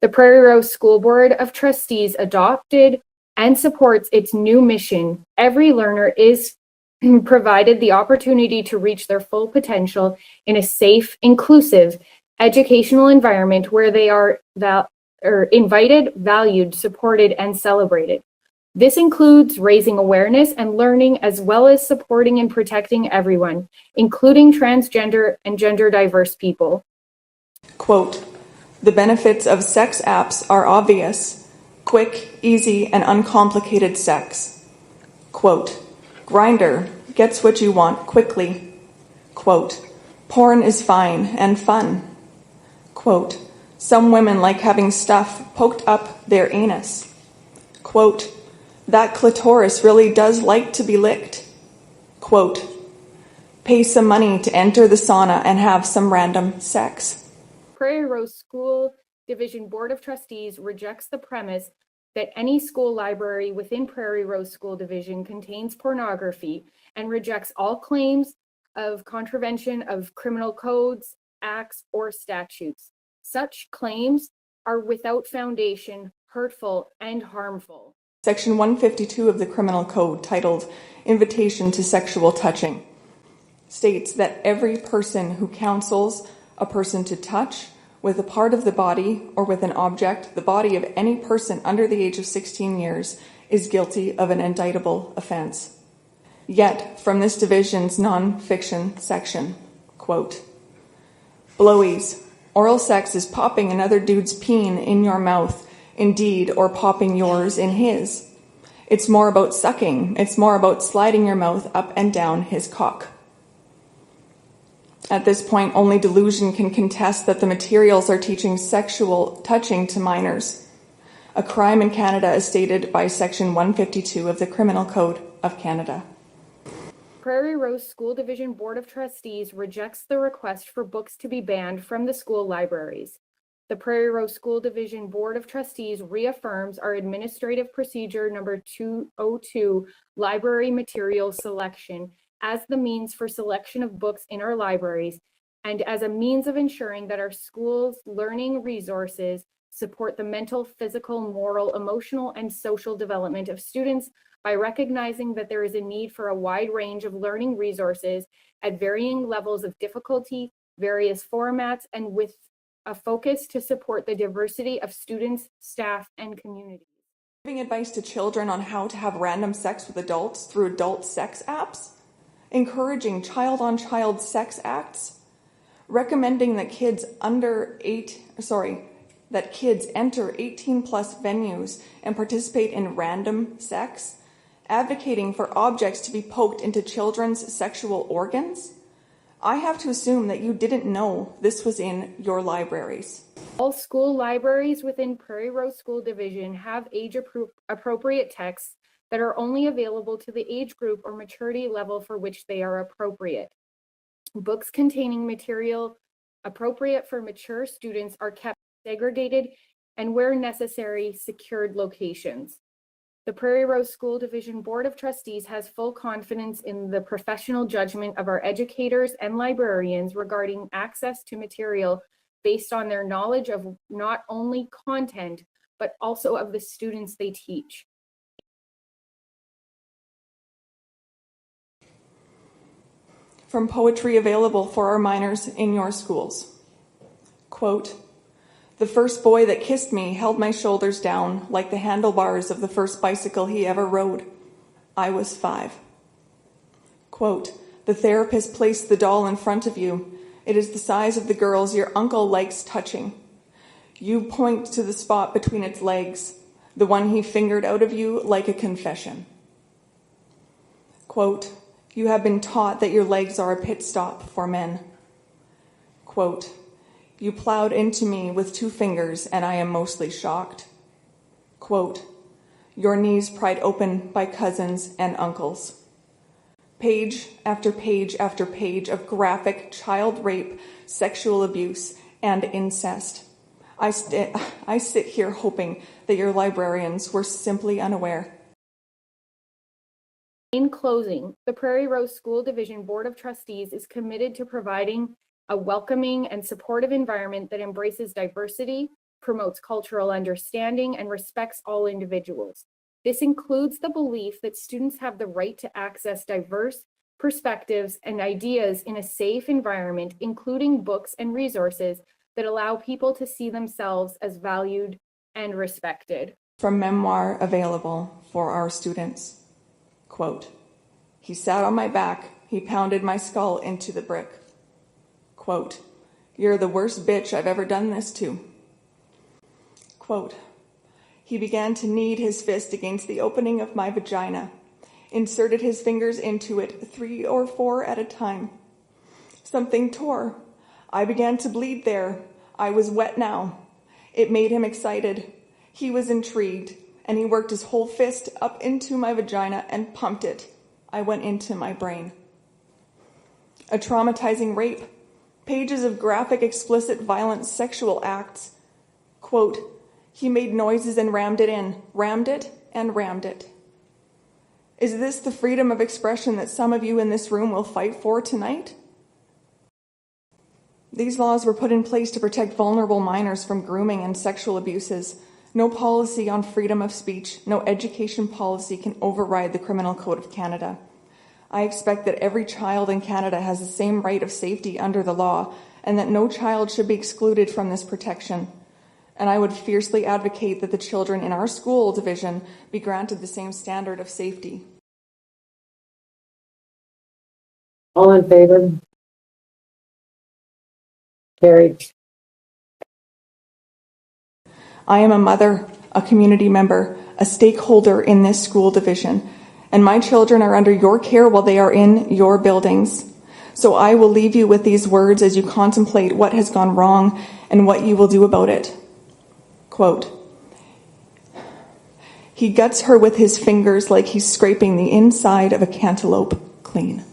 The Prairie Rose School Board of Trustees adopted and supports its new mission. Every learner is provided the opportunity to reach their full potential in a safe, inclusive, educational environment where they are invited, valued, supported, and celebrated. This includes raising awareness and learning, as well as supporting and protecting everyone, including transgender and gender diverse people. Quote, "The benefits of sex apps are obvious. Quick, easy, and uncomplicated sex." Quote, "Grindr gets what you want quickly." Quote, "Porn is fine and fun." Quote, "Some women like having stuff poked up their anus." Quote, "That clitoris really does like to be licked." Quote, "Pay some money to enter the sauna and have some random sex." Prairie Rose School Division Board of Trustees rejects the premise that any school library within Prairie Rose School Division contains pornography and rejects all claims of contravention of criminal codes, acts, or statutes. Such claims are without foundation, hurtful, and harmful. Section 152 of the Criminal Code, titled Invitation to Sexual Touching, states that every person who counsels a person to touch with a part of the body or with an object the body of any person under the age of 16 years is guilty of an indictable offense. Yet, from this division's non-fiction section, quote, "Blowies, oral sex is popping another dude's peen in your mouth, indeed, or popping yours in his. It's more about sucking. It's more about sliding your mouth up and down his cock." At this point, only delusion can contest that the materials are teaching sexual touching to minors, a crime in Canada as stated by Section 152 of the Criminal Code of Canada. Prairie Rose School Division Board of Trustees rejects the request for books to be banned from the school libraries. The Prairie Rose School Division Board of Trustees reaffirms our Administrative Procedure Number 202, Library Materials Selection, as the means for selection of books in our libraries and as a means of ensuring that our schools' learning resources support the mental, physical, moral, emotional, and social development of students by recognizing that there is a need for a wide range of learning resources at varying levels of difficulty, various formats, and with a focus to support the diversity of students, staff, and communities. Giving advice to children on how to have random sex with adults through adult sex apps, encouraging child-on-child sex acts, recommending that kids enter 18 plus venues and participate in random sex, advocating for objects to be poked into children's sexual organs. I have to assume that you didn't know this was in your libraries. All school libraries within Prairie Rose School Division have age-appropriate texts that are only available to the age group or maturity level for which they are appropriate. Books containing material appropriate for mature students are kept segregated and, where necessary, secured locations. The Prairie Rose School Division Board of Trustees has full confidence in the professional judgment of our educators and librarians regarding access to material based on their knowledge of not only content, but also of the students they teach. From poetry available for our minors in your schools. Quote, "The first boy that kissed me held my shoulders down like the handlebars of the first bicycle he ever rode. I was 5. Quote, "The therapist placed the doll in front of you. It is the size of the girls your uncle likes touching. You point to the spot between its legs, the one he fingered out of you like a confession." Quote, "You have been taught that your legs are a pit stop for men." Quote, "You plowed into me with 2 fingers and I am mostly shocked." Quote, "Your knees pried open by cousins and uncles." Page after page after page of graphic child rape, sexual abuse, and incest. I sit here hoping that your librarians were simply unaware. In closing, the Prairie Rose School Division Board of Trustees is committed to providing a welcoming and supportive environment that embraces diversity, promotes cultural understanding, and respects all individuals. This includes the belief that students have the right to access diverse perspectives and ideas in a safe environment, including books and resources that allow people to see themselves as valued and respected. From memoir available for our students. Quote, "He sat on my back, he pounded my skull into the brick." Quote, "You're the worst bitch I've ever done this to." Quote, "He began to knead his fist against the opening of my vagina, inserted his fingers into it 3 or 4 at a time. Something tore. I began to bleed there. I was wet now. It made him excited. He was intrigued, and he worked his whole fist up into my vagina and pumped it. I went into my brain." A traumatizing rape. Pages of graphic, explicit, violent sexual acts. Quote, "He made noises and rammed it in, rammed it and rammed it." Is this the freedom of expression that some of you in this room will fight for tonight? These laws were put in place to protect vulnerable minors from grooming and sexual abuses. No policy on freedom of speech, no education policy can override the Criminal Code of Canada. I expect that every child in Canada has the same right of safety under the law, and that no child should be excluded from this protection. And I would fiercely advocate that the children in our school division be granted the same standard of safety. All in favor? Carried. I am a mother, a community member, a stakeholder in this school division, and my children are under your care while they are in your buildings. So I will leave you with these words as you contemplate what has gone wrong and what you will do about it. Quote, "He guts her with his fingers like he's scraping the inside of a cantaloupe clean."